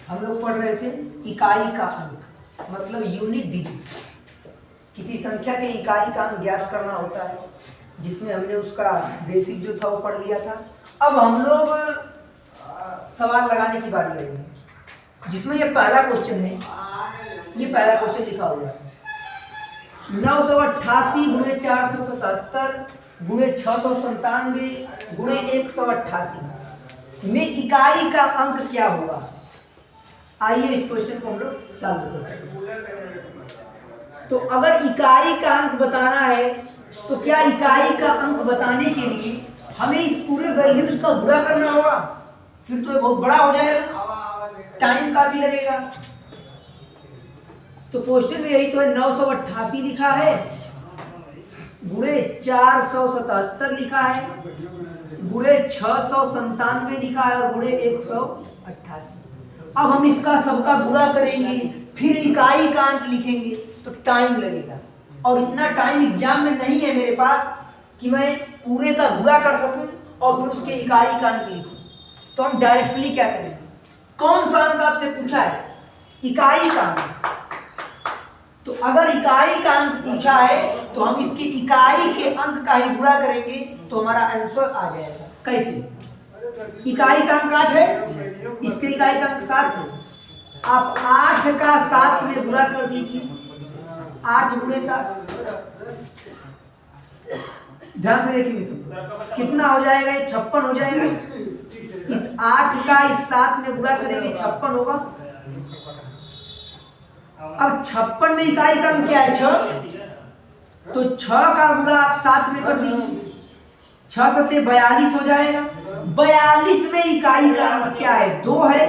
हम लोग पढ़ रहे थे इकाई का अंक, मतलब यूनिट डिजिट। किसी संख्या के इकाई का अंक ज्ञात करना होता है, जिसमें हमने उसका बेसिक जो था वो पढ़ लिया था। अब हम लोग सवाल लगाने की बारी आई है, जिसमें ये पहला क्वेश्चन है। ये पहला क्वेश्चन लिखा हुआ है 988 गुणे 477 गुणे 697 गुणे 188 में इकाई का अंक क्या होगा। आइए इस क्वेश्चन को हम लोग सॉल्व करते हैं। तो अगर इकाई का अंक बताना है तो क्या इकाई का अंक बताने के लिए हमें इस पूरे वैल्यूज का गुणा करना होगा? फिर तो ये बहुत बड़ा हो जाएगा, टाइम काफी लगेगा। तो क्वेश्चन में यही तो है, 988 लिखा है गुणे 477 लिखा है गुणे 697 लिखा है और गुणे 188। अब हम इसका सबका गुणा करेंगे, फिर इकाई का अंक लिखेंगे तो टाइम लगेगा, और इतना टाइम एग्जाम में नहीं है मेरे पास कि मैं पूरे का गुणा कर सकूं और फिर उसके इकाई का अंक लिखूं। तो हम डायरेक्टली क्या करेंगे, कौन सा अंक आपसे पूछा है? इकाई का अंक। तो अगर इकाई का अंक पूछा है तो हम इसके इकाई के अंक का ही गुणा करेंगे तो हमारा आंसर आ जाएगा। कैसे? इकाई का अंक 8 है, इसके इकाई का अंक 7 है। आप 8 का 7 में गुणा कर दीजिए, 8 गुणे 7। ध्यान से देखिए सब कितना हो जाएगा, ये 56 हो जाएगा। इस 8 का इस 7 में गुणा करेंगे 56 होगा। अब 56 में इकाई का अंक क्या है? 6। तो 6 का गुणा आप 7 में कर दीजिए, 6 सत्ते 42 हो जाएगा। 42 में इकाई का अंक क्या है? 2 है,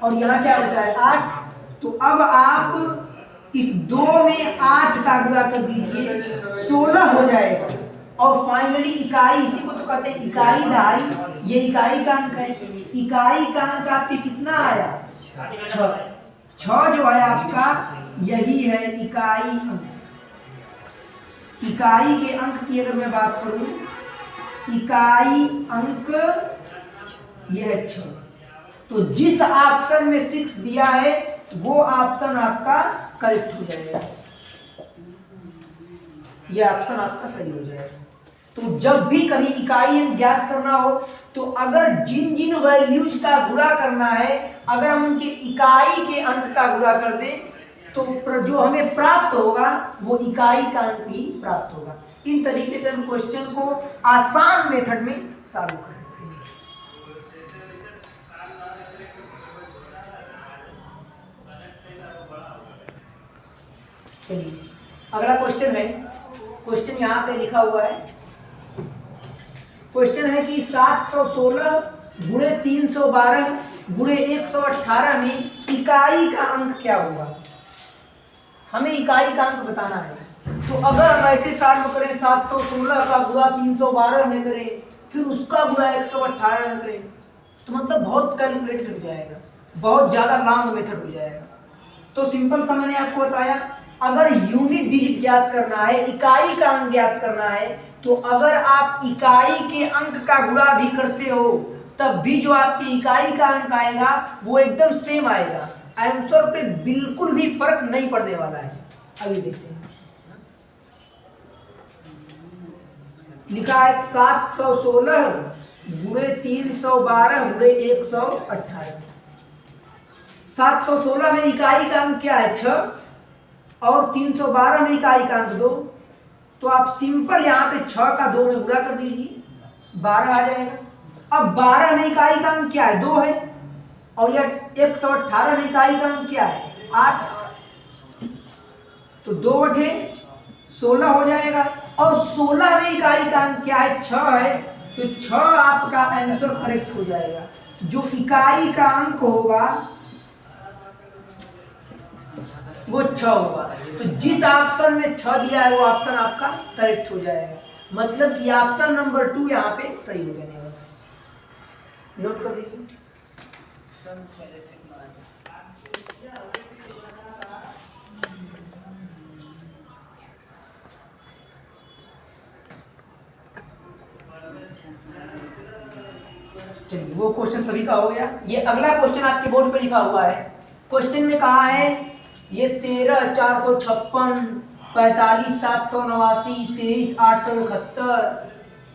और यहाँ क्या बचा है? 8। तो अब आप इस 2 में 8 का गुणा कर दीजिए, 16 हो जाएगा। और फाइनली इकाई, इसी को तो कहते हैं इकाई दहाई, ये इकाई का अंक है। इकाई का अंक आपके कितना आया? 6। 6 जो है आपका, यही है इकाई अंक। इकाई के अंक की अगर मैं बात करूं, इकाई अंक यह है 6। तो जिस ऑप्शन में 6 दिया है वो ऑप्शन आपका करेक्ट हो जाएगा, यह ऑप्शन आपका सही हो जाएगा। तो जब भी कभी इकाई अंक ज्ञात करना हो तो अगर जिन जिन वैल्यूज का गुणा करना है, अगर हम उनके इकाई के अंक का गुणा कर दें तो जो हमें प्राप्त होगा वो इकाई का अंक ही प्राप्त होगा। इन तरीके से हम क्वेश्चन को आसान मेथड में सॉल्व कर सकते हैं। चलिए अगला क्वेश्चन है। क्वेश्चन यहाँ पे लिखा हुआ है, क्वेश्चन है कि 716 गुणे 312 गुणे 118 में इकाई का अंक क्या होगा। हमें इकाई का अंक बताना है। तो अगर हम ऐसे सॉल्व करें, 716 का गुणा 312 में करें, फिर उसका गुणा 118 में करें, तो मतलब बहुत कैलकुलेट कर जाएगा, बहुत ज्यादा लॉन्ग मेथड हो जाएगा। तो सिंपल सा मैंने आपको बताया, अगर यूनिट डिजिट ज्ञात करना है, इकाई का अंक ज्ञात करना है, तो अगर आप इकाई के अंक का गुणा भी करते हो तब भी जो आपकी इकाई का अंक आएगा वो एकदम सेम आएगा। आंसर पे बिल्कुल भी फर्क नहीं पड़ने वाला है। अभी देखते हैं, लिखा है 716 गुणे 312 गुणे 118। 716 में इकाई का अंक क्या है? 6, और 312 में इकाई का अंक 2। तो आप सिंपल यहाँ पे 6 का 2 में गुणा कर दीजिए, 12 आ जाएगा। अब 12 में इकाई का अंक क्या है? 2 है, और यह 118 में इकाई का अंक क्या है? 8। तो 2 × 16 हो जाएगा, और 16 में इकाई का अंक क्या है? 6 है। तो 6 आपका आंसर करेक्ट हो जाएगा। जो इकाई का अंक होगा वो 6 होगा। तो जिस ऑप्शन में 6 दिया है वो ऑप्शन आपका करेक्ट हो जाएगा, मतलब कि ऑप्शन नंबर 2 यहाँ पे सही हो जाने वाला है। नोट कर दीजिए। चलिए वो क्वेश्चन सभी का हो गया। ये अगला क्वेश्चन आपके बोर्ड पे लिखा हुआ है। क्वेश्चन में कहा है ये 13 456 45 789 23 871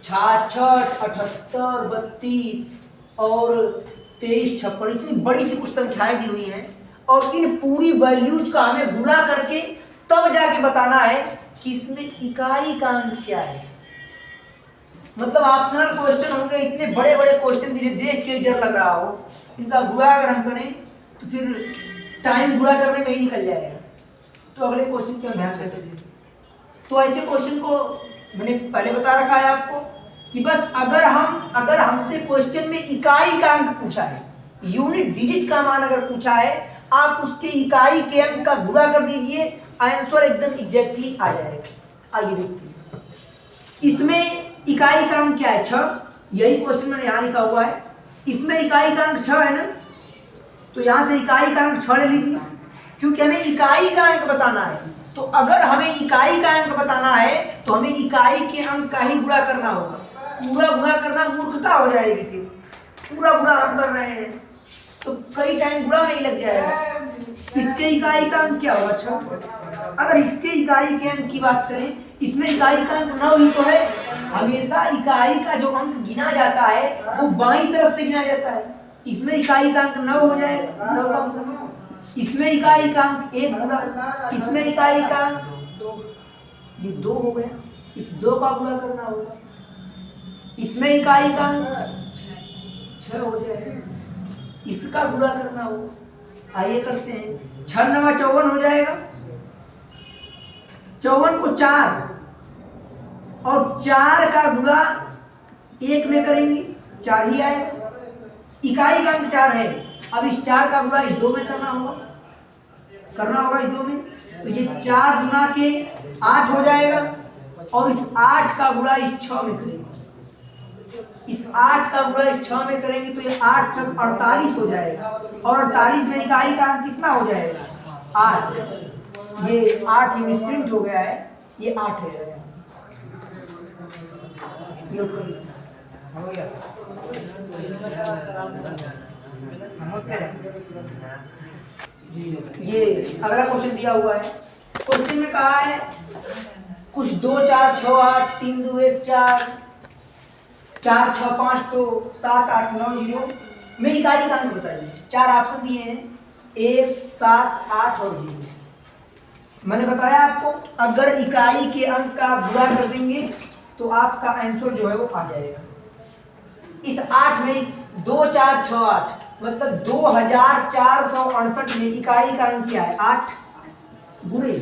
66 78 32 और 23 56, इतनी बड़ी सी कुछ संख्याएं दी हुई हैं और इन पूरी वैल्यूज का हमें गुणा करके तब जाके बताना है कि इसमें इकाई का अंक क्या है। मतलब ऑप्शनल क्वेश्चन होंगे, इतने बड़े बड़े क्वेश्चन देख के डर लग रहा हो, इनका गुणा अगर हम करें तो फिर टाइम गुणा करने में ही निकल जाएगा। तो अगले क्वेश्चन पे ध्यान कैसे दें। तो ऐसे क्वेश्चन को मैंने पहले बता रखा है आपको कि बस अगर हमसे क्वेश्चन में इकाई का अंक पूछा है, यूनिट डिजिट का मान अगर पूछा है, आप उसके इकाई के अंक का गुणा कर दीजिए, आंसर एकदम एग्जैक्टली आ जाएगा। आइए देखते हैं इसमें इकाई का अंक क्या है, 6। यही क्वेश्चन मैंने यहाँ लिखा हुआ है। इसमें इकाई का अंक 6 है ना, तो यहाँ से इकाई का अंक 6 ले लीजिए, क्योंकि हमें इकाई का अंक बताना है। तो अगर हमें इकाई का अंक बताना है तो हमें इकाई के अंक का ही गुणा करना होगा। पूरा गुणा करना मूर्खता हो जाएगी, फिर पूरा गुणा हम कर रहे हैं तो कई टाइम गुणा में ही लग जाएगा। इसके इकाई का अंक क्या होगा, 6। अगर इसके इकाई के अंक की बात करें, इसमें इकाई का अंक 9 ही तो है। हमेशा इकाई का जो अंक गिना जाता है वो बाईं तरफ से गिना जाता है। इसमें इकाई का अंक 9 हो जाएगा, 9 का अंक। इसमें इकाई का अंक 1 गुणा, इसमें इकाई का अंक 2, ये 2 हो गया, इस 2 का गुणा करना होगा। इसमें इकाई का अंक 6 हो जाएगा, इसका गुणा करना होगा। आइए करते हैं, 6 9 54 हो जाएगा। 54 को 4 और 4 का गुणा 1 में करेंगे, 4 ही आएगा। इकाई का अंक 4 है, अब इस 4 का गुणा इस 2 में करना होगा इस 2 में। तो ये 4 गुना के 8 हो जाएगा और इस 8 का गुणा इस 6 में करेंगे। इस 8 का गुणा इस 6 में करेंगे तो ये 8 6 48 हो जाएगा और 48 में इकाई का अंक कितना हो जाएगा, 8। ये 8 ही मिसप्रिंट हो गया है, ये 8 है। हो गया ये अगला क्वेश्चन दिया हुआ है। क्वेश्चन में कहा है कुछ 2 4 6 8 3 2 1 4 4 6 5 2 7 8 9 0 में इकाई का अंक बताइए। 4 ऑप्शन दिए हैं, 1 7 8 और 0। मैंने बताया आपको अगर इकाई के अंक का गुणा कर देंगे तो आपका आंसर जो है वो आ जाएगा। इस 8 में 2 4 6 8 मतलब 2468 में इकाई का अंक क्या है, 8 गुणे।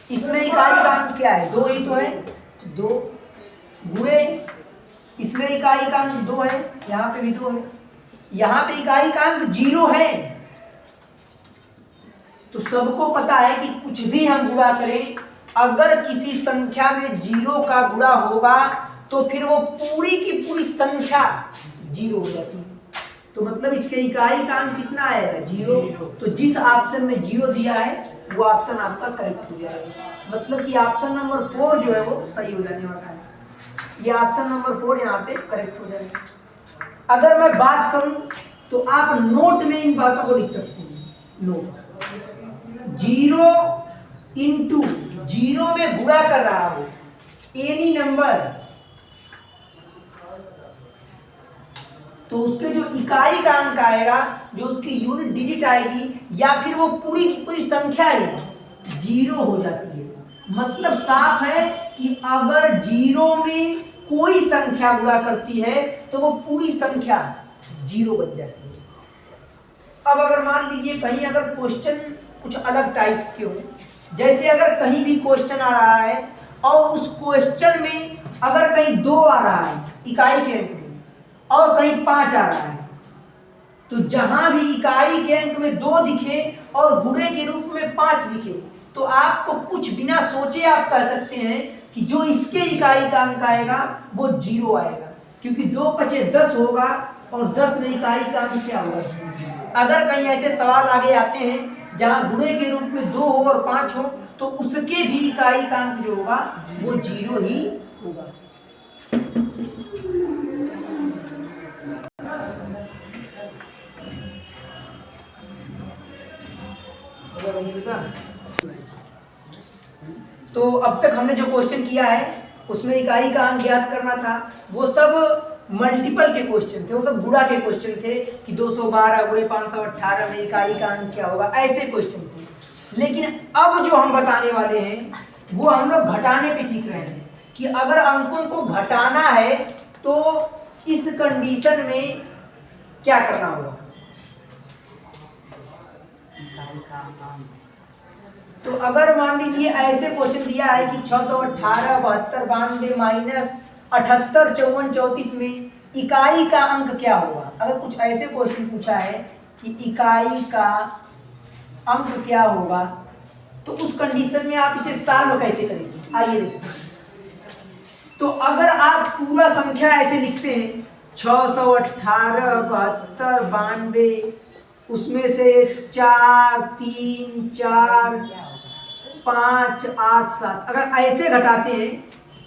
इसमें इकाई का अंक क्या है, 2 ही तो है, 2 गुणे। इसमें इकाई का अंक 2 है, यहाँ पे भी 2 है, यहाँ पे इकाई का अंक 0 है। तो सबको पता है कि कुछ भी हम गुणा करें, अगर किसी संख्या में 0 का गुणा होगा तो फिर वो पूरी की पूरी संख्या 0 हो जाती है। तो मतलब इसके इकाई का अंक कितना आएगा, 0। तो जिस ऑप्शन में 0 दिया है वो ऑप्शन आपका करेक्ट हो जाएगा। मतलब कि ऑप्शन नंबर 4 जो है वो सही हो जाने वाला है। ये ऑप्शन नंबर 4 यहाँ पे करेक्ट हो जाएगा। अगर मैं बात करूं तो आप नोट में इन बातों को लिख सकते हैं। नोट 0 इंटू 0 में गुणा कर रहा हो एनी नंबर, तो उसके जो इकाई का अंक आएगा, जो उसकी यूनिट डिजिट आएगी या फिर वो पूरी की पूरी संख्या है 0 हो जाती है। मतलब साफ है कि अगर 0 में कोई संख्या गुणा करती है तो वो पूरी संख्या 0 बन जाती है। अब अगर मान लीजिए कहीं अगर क्वेश्चन कुछ अलग टाइप्स के हो, जैसे अगर कहीं भी क्वेश्चन आ रहा है और उस क्वेश्चन में अगर कहीं 2 आ रहा है इकाई के अंक में और कहीं 5 आ रहा है, तो जहां भी इकाई के अंक में 2 दिखे और गुणे के रूप में 5 दिखे, तो आपको कुछ बिना सोचे आप कह सकते हैं कि जो इसके इकाई का अंक आएगा वो 0 आएगा, क्योंकि 2 5 10 होगा और 10 में इकाई का अंक क्या होगा। अगर कहीं ऐसे सवाल आगे आते हैं जहां गुणे के रूप में 2 हो और 5 हो, तो उसके भी इकाई का अंक जो होगा वो 0 ही होगा। कहीं बेटा। तो अब तक हमने जो क्वेश्चन किया है उसमें इकाई का अंक ज्ञात करना था, वो सब मल्टीपल के क्वेश्चन थे, वो सब गुणा के क्वेश्चन थे कि 212 गुणे 518 में इकाई का अंक क्या होगा, ऐसे क्वेश्चन थे। लेकिन अब जो हम बताने वाले हैं वो हम लोग घटाने पे सीख रहे हैं कि अगर अंकों को घटाना है तो इस कंडीशन में क्या करना होगा। तो अगर मान लीजिए ऐसे क्वेश्चन दिया है कि 618 72 92 माइनस 78 54 34 में इकाई का अंक क्या होगा, अगर कुछ ऐसे क्वेश्चन पूछा है कि इकाई का अंक क्या होगा, तो उस कंडीशन में आप इसे सॉल्व कैसे करेंगे, आइए देखते हैं। तो अगर आप पूरा संख्या ऐसे लिखते हैं 618 72 92, उसमें से 4 3 4 5 8 7 अगर ऐसे घटाते हैं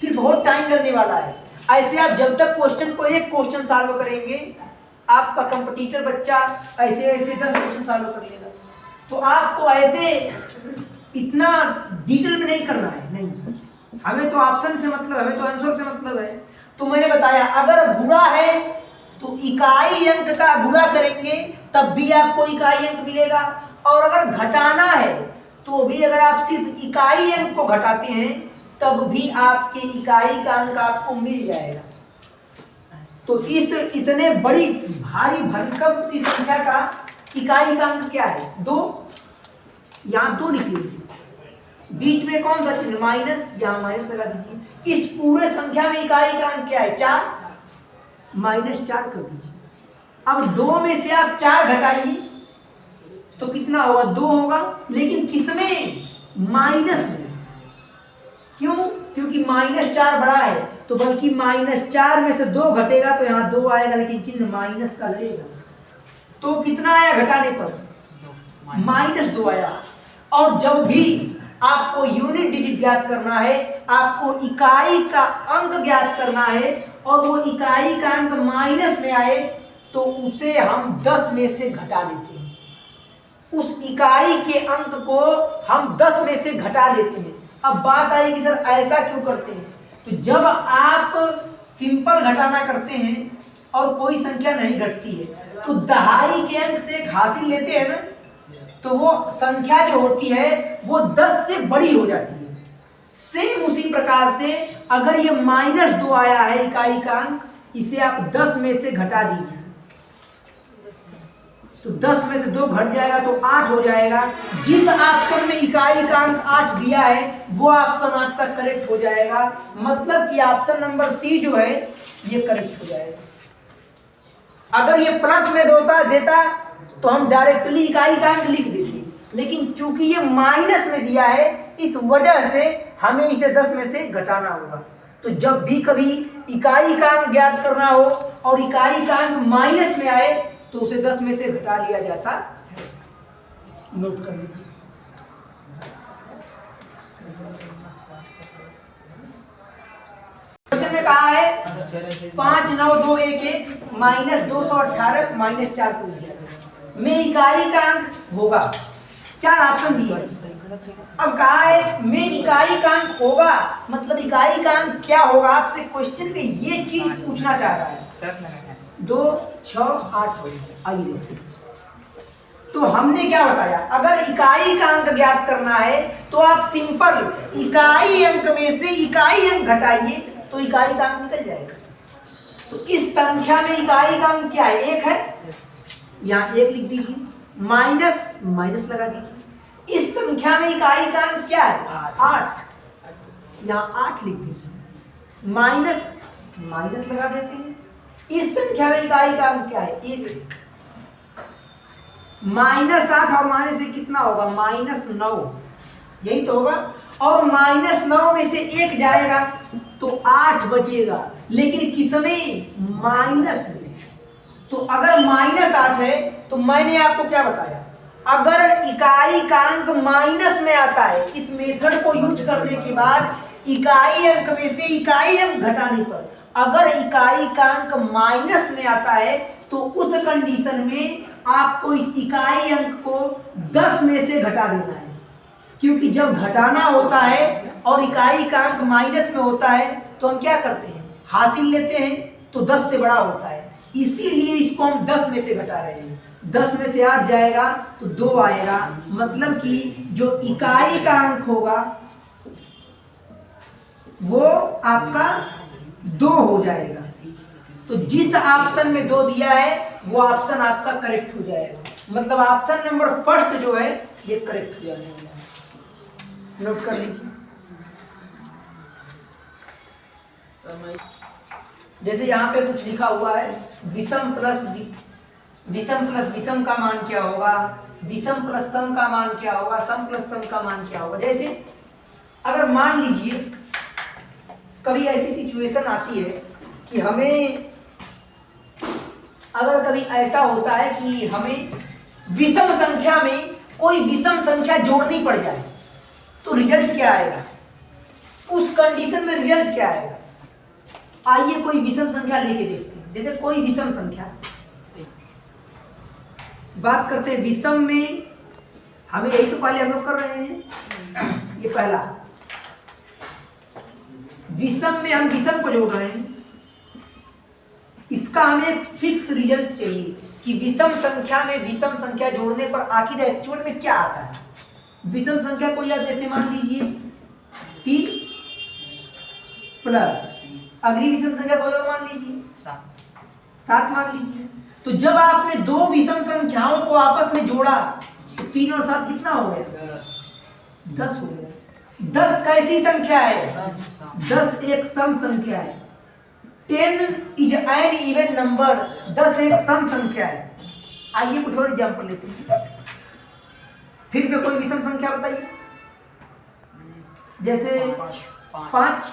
फिर बहुत टाइम लगने वाला है। ऐसे आप जब तक क्वेश्चन को एक क्वेश्चन सॉल्व करेंगे, आपका कंपटीटर बच्चा ऐसे ऐसे 10 क्वेश्चन सॉल्व कर लेगा। तो आपको ऐसे इतना डिटेल में नहीं करना है, नहीं, हमें तो ऑप्शन से मतलब, हमें तो आंसर से मतलब है। तो मैंने बताया अगर गुणा है तो इकाई अंक का गुणा करेंगे तब भी आपको इकाई अंक मिलेगा, और अगर घटाना है तो भी अगर आप सिर्फ इकाई अंक को घटाते हैं तब भी आपके इकाई का अंक आपको मिल जाएगा। तो इस इतने बड़ी भारी भरकम सी संख्या का इकाई का अंक क्या है, 2, यहाँ 2 लिख लीजिए, बीच में कौन सा चिन्ह माइनस, यहाँ माइनस लगा दीजिए। इस पूरे संख्या में इकाई का अंक क्या है, 4, -4 कर दीजिए। अब 2 में से आप 4 घटाइए तो कितना होगा, 2 होगा, लेकिन किसमें, माइनस में। क्यों, क्योंकि -4 बड़ा है, तो बल्कि -4 में से 2 घटेगा तो यहाँ 2 आएगा, लेकिन चिन्ह माइनस का लगेगा। तो कितना आया घटाने पर, -2 आया। और जब भी आपको यूनिट डिजिट ज्ञात करना है, आपको इकाई का अंक ज्ञात करना है, और वो इकाई का अंक माइनस में आए तो उसे हम 10 में से घटा लेते हैं। उस इकाई के अंक को हम 10 में से घटा लेते हैं। अब बात आई कि सर ऐसा क्यों करते हैं, तो जब आप सिंपल घटाना करते हैं और कोई संख्या नहीं घटती है तो दहाई के अंक से हासिल लेते हैं ना, तो वो संख्या जो होती है वो 10 से बड़ी हो जाती है। सेम उसी प्रकार से अगर ये -2 आया है इकाई का अंक, इसे आप 10 में से घटा दीजिए तो 10 में से 2 घट जाएगा तो 8 हो जाएगा। जिस ऑप्शन में इकाई का अंक 8 दिया है वो ऑप्शन आपका करेक्ट हो जाएगा, मतलब कि ऑप्शन नंबर सी जो है ये करेक्ट हो जाएगा। अगर ये प्लस में देता तो हम डायरेक्टली इकाई का अंक लिख देते, लेकिन चूंकि ये माइनस में दिया है इस वजह से हमें इसे 10 में से घटाना होगा। तो जब भी कभी इकाई का अंक ज्ञात करना हो और इकाई का अंक माइनस में आए तो उसे 10 में से घटा लिया जाता है। नोट कर लीजिए। क्वेश्चन में कहा है 5 9 2 1 1 -218 -4 को लिया में इकाई का अंक होगा, 4 ऑप्शन दिए। अब कहा है में इकाई का अंक होगा, मतलब इकाई का अंक क्या होगा, आपसे क्वेश्चन में ये चीज पूछना चाह रहा है। 2 6 8 हो, आइए देखिए। तो हमने क्या बताया, अगर इकाई का अंक ज्ञात करना है तो आप सिंपल इकाई अंक में से इकाई अंक घटाइए तो इकाई का अंक निकल जाएगा। तो इस संख्या में इकाई का अंक क्या है, 1 है, यहाँ 1 लिख दीजिए, माइनस लगा दीजिए। इस संख्या में इकाई का अंक क्या है, 8, यहाँ 8 लिख दीजिए, माइनस लगा देते हैं। इस संख्या में इकाई का अंक क्या है, 1, -8 और माइनस से कितना होगा, -9, यही तो होगा। और -9 में से 1 जाएगा तो 8 बचेगा, लेकिन किसमें, माइनस में। तो अगर -8 है तो मैंने आपको क्या बताया, अगर इकाई का अंक माइनस में आता है, इस मेथड को यूज करने के बाद इकाई अंक में से इकाई अंक घटाने पर अगर इकाई का अंक माइनस में आता है तो उस कंडीशन में आपको इस इकाई अंक को 10 में से घटा देना है। क्योंकि जब घटाना होता है और इकाई का अंक माइनस में होता है तो हम क्या करते हैं, हासिल लेते हैं, तो 10 से बड़ा होता है, इसीलिए इसको हम 10 में से घटा रहे हैं। 10 में से 8 जाएगा तो 2 आएगा, मतलब कि जो इकाई का अंक होगा वो आपका 2 हो जाएगा। तो जिस ऑप्शन में 2 दिया है वो ऑप्शन आपका करेक्ट हो जाएगा, मतलब ऑप्शन नंबर फर्स्ट जो है ये करेक्ट हो जाने वाला है। नोट कर लीजिए। जैसे यहाँ पे कुछ लिखा हुआ है विषम प्लस विषम का मान क्या होगा, विषम प्लस सम का मान क्या होगा, सम प्लस सम का मान क्या होगा। जैसे अगर मान लीजिए कभी ऐसी सिचुएशन आती है कि हमें, अगर कभी ऐसा होता है कि हमें विषम संख्या में कोई विषम संख्या जोड़नी पड़ जाए तो रिजल्ट क्या आएगा, उस कंडीशन में रिजल्ट क्या आएगा। आइए कोई विषम संख्या लेके देखते हैं। जैसे कोई विषम संख्या, बात करते हैं विषम में, हमें यही तो पहले हम लोग कर रहे हैं। ये पहला विषम में हम विषम को जोड़ रहे हैं, इसका हमें एक फिक्स रिजल्ट चाहिए कि विषम संख्या में विषम संख्या जोड़ने पर आखिर एक्चुअल में क्या आता है। विषम संख्या को या जैसे मान लीजिए 3 प्लस अगली विषम संख्या कोई और मान लीजिए 7 मान लीजिए। तो जब आपने 2 विषम संख्याओं को आपस में जोड़ा तो 3 और 7 कितना हो गया, 10 हो गया। 10 कैसी संख्या है, 10 एक सम संख्या है। 10 इज एन इवन नंबर, 10 एक सम संख्या है। आइए कुछ और एग्जांपल लेते हैं। फिर से कोई विषम संख्या बताइए। जैसे 5,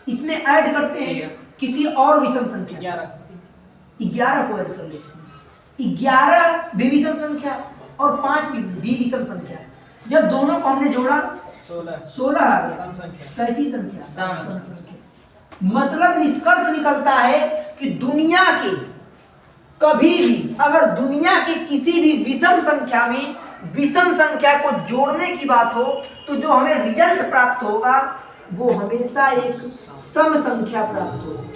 इसमें ऐड करते हैं किसी और विषम संख्या 11 को ऐड कर लेते हैं। 11 भी विषम संख्या और 5 भी विषम संख्या। जब दोनों को हमने जोड़ा 16 आ गया। कैसी संख्या, सम संख्या। मतलब निष्कर्ष निकलता है कि दुनिया के कभी भी अगर दुनिया की किसी भी विषम संख्या में विषम संख्या को जोड़ने की बात हो तो जो हमें रिजल्ट प्राप्त होगा वो हमेशा एक सम संख्या प्राप्त होगी।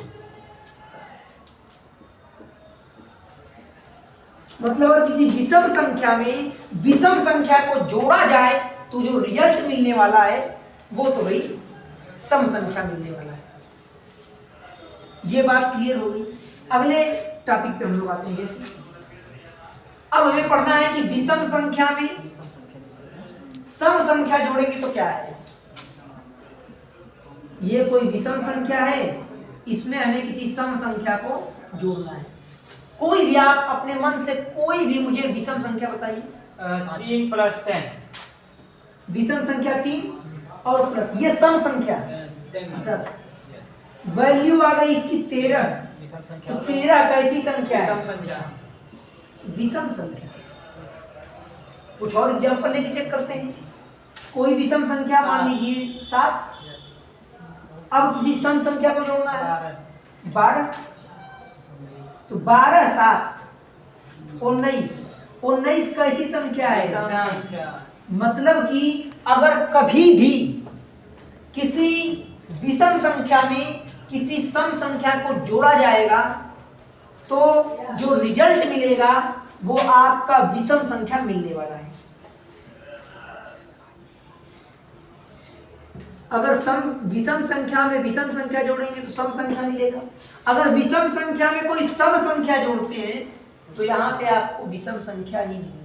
मतलब अगर किसी विषम संख्या में विषम संख्या को जोड़ा जाए तो जो रिजल्ट मिलने वाला है वो तो भाई सम संख्या मिलने वाला है। ये बात क्लियर होगी। अगले टॉपिक पे हम लोग आते हैं। जैसे अब हमें पढ़ना है कि विषम संख्या में सम संख्या जोड़ेंगे तो क्या है। ये कोई विषम संख्या है, इसमें हमें किसी सम संख्या को जोड़ना है। कोई भी आप अपने मन से कोई भी मुझे विषम संख्या बताइए। 3 + 10 विषम संख्या 3 और प्लस ये सम संख्या 10। वैल्यू आ गई इसकी 13। तो 13 कैसी संख्या है, विषम संख्या। कुछ और एग्जांपल लेके चेक करते हैं। कोई विषम संख्या मान लीजिए 7। अब किसी सम संख्या को जोड़ना है 12। तो 12 7 19 कैसी संख्या है। मतलब कि अगर कभी भी किसी विषम संख्या में किसी सम संख्या को जोड़ा जाएगा तो जो रिजल्ट मिलेगा वो आपका विषम संख्या मिलने वाला है। अगर विषम संख्या में विषम संख्या जोड़ेंगे तो सम संख्या मिलेगा। अगर विषम संख्या में कोई सम संख्या जोड़ते हैं तो यहाँ पे आपको विषम संख्या ही मिलेगी।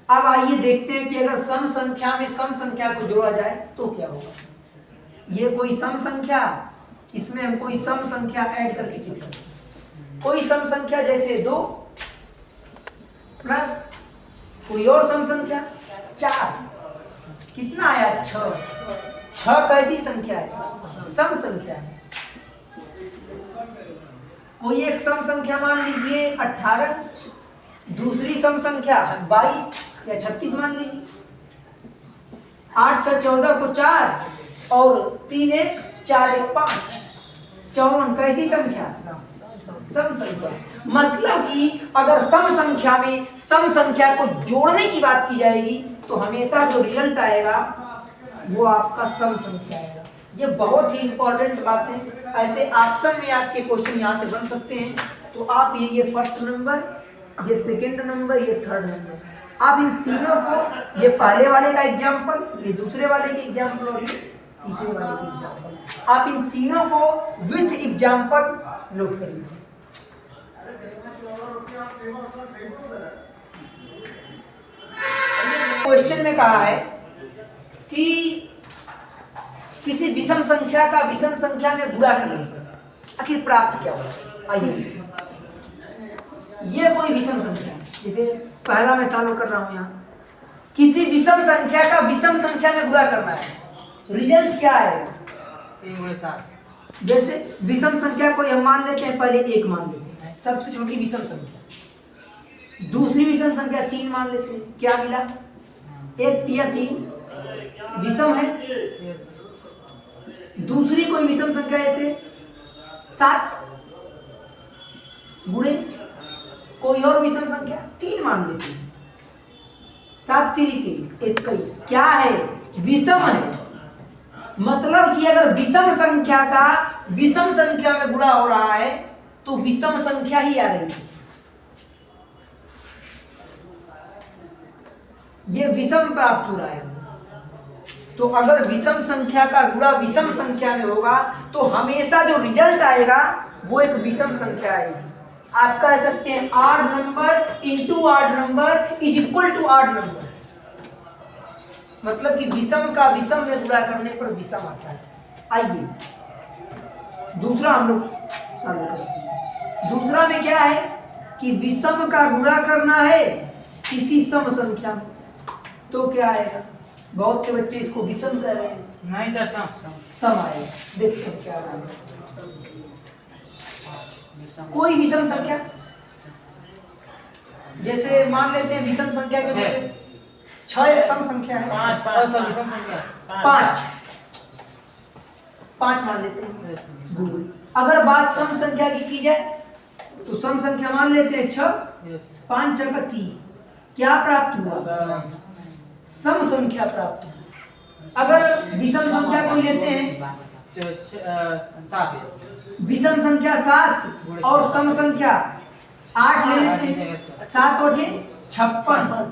अब आइए देखते हैं कि अगर सम संख्या में सम संख्या को जोड़ा जाए तो क्या होगा। ये कोई सम संख्या, इसमें हम कोई सम संख्या ऐड करके चेक करते हैं। कोई सम संख्या जैसे 2 प्लस कोई और सम संख्या 4, कितना आया 6 कैसी संख्या है, सम संख्या है। कोई एक सम संख्या मान लीजिए 18, दूसरी सम संख्या 22 या 36 मान लीजिए। 8 6 14 को 4 और 3 1 4 1 5, 54 कैसी संख्या, सम संख्या। मतलब कि अगर सम संख्या में सम संख्या को जोड़ने की बात की जाएगी तो हमेशा जो रिजल्ट आएगा वो आपका सम संख्या आएगा। ये बहुत ही इंपॉर्टेंट बात है। ऐसे ऑप्शन में आपके क्वेश्चन यहाँ से बन सकते हैं। तो आप ये फर्स्ट नंबर, ये सेकंड नंबर, ये थर्ड नंबर, आप इन तीनों को, ये पहले वाले का एग्जाम्पल, ये दूसरे वाले के एग्जाम्पल और ये तीसरे वाले के एग्जाम्पल, आप इन तीनों को विथ एग्जाम्पल नोट कर लीजिए। क्वेश्चन में कहा है कि किसी विषम संख्या का विषम संख्या में गुणा करने पर आखिर प्राप्त क्या होगा। आइए, ये कोई विषम संख्या, जैसे पहला मैं सॉल्व कर रहा हूं यहाँ, किसी विषम संख्या का विषम संख्या में गुणा करना है, रिजल्ट क्या आएगा। 3 गुणे 7। जैसे विषम संख्या को हम मान लेते हैं, पहले 1 मान लेते हैं, सबसे छोटी विषम संख्या। दूसरी विषम संख्या 3 मान लेते हैं, क्या मिला, 1 या 3 विषम है। दूसरी कोई विषम संख्या ऐसे 7 गुणे कोई और विषम संख्या 3 मान लेते हैं, 7 3 के 21, क्या है, विषम है। मतलब कि अगर विषम संख्या का विषम संख्या में गुणा हो रहा है तो विषम संख्या ही आ रही है। ये विषम प्राप्त हो रहा है। तो अगर विषम संख्या का गुणा विषम संख्या में होगा तो हमेशा जो रिजल्ट आएगा वो एक विषम संख्या आएगी। आप कह सकते हैं odd number into odd number is equal to odd number. मतलब कि विषम का विषम में गुणा करने पर विषम आता है। आइए दूसरा हम लोग सॉल्व करते हैं। दूसरा में क्या है कि विषम का गुणा करना है किसी सम संख्या में, तो क्या आएगा। बहुत से बच्चे इसको विषम कह रहे हैं। नहीं सर, सम सम आएगा। देखते हैं क्या आएगा। कोई विषम संख्या, जैसे मान लेते हैं विषम संख्या के 6 एक सम संख्या है। 5 मान लेते हैं। अगर बात सम संख्या की जाए तो सम संख्या मान लेते हैं 6, 5 6 का 30, क्या प्राप्त हुआ, सम संख्या प्राप्त हुआ। अगर विषम संख्या कोई लेते हैं 7, विषम संख्या 7 और सम संख्या 8 ले लेते हैं, 7 और 56,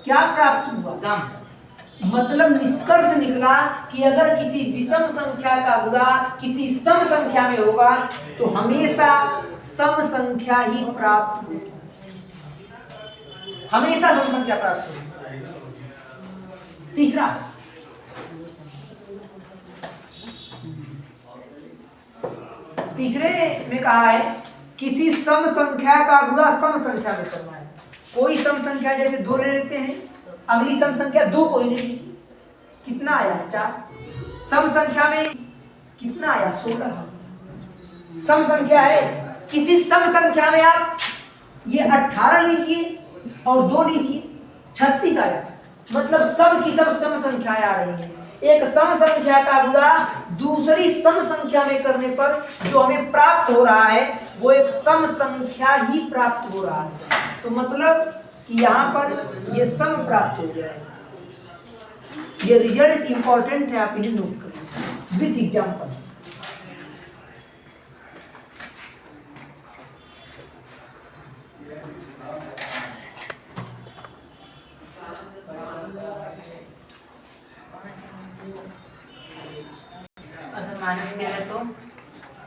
क्या प्राप्त हुआ, सम। मतलब निष्कर्ष निकला कि अगर किसी विषम संख्या का गुणा किसी सम संख्या में होगा तो हमेशा सम संख्या ही प्राप्त होगी, हमेशा सम संख्या प्राप्त होगी। तीसरा, तीसरे में कहा है किसी सम संख्या का गुणा सम संख्या में करना है। कोई सम संख्या जैसे 2 ले लेते हैं, अगली सम संख्या 2 को ही ले लीजिए, कितना आया 4। सम संख्या में कितना आया 16। सम संख्या है, किसी सम संख्या में आप ये 18 लीजिए और 2 लीजिए, 36 आया। मतलब सब की सब सम संख्याएं आ रही हैं। एक सम संख्या का गुणा दूसरी सम संख्या में करने पर जो हमें प्राप्त हो रहा है वो एक सम संख्या ही प्राप्त हो रहा है। तो मतलब कि यहाँ पर ये सम प्राप्त हो जाएगा। ये रिजल्ट इंपॉर्टेंट है, आप इन्हें नोट करें विथ एग्जाम्पल। माइनस किया तो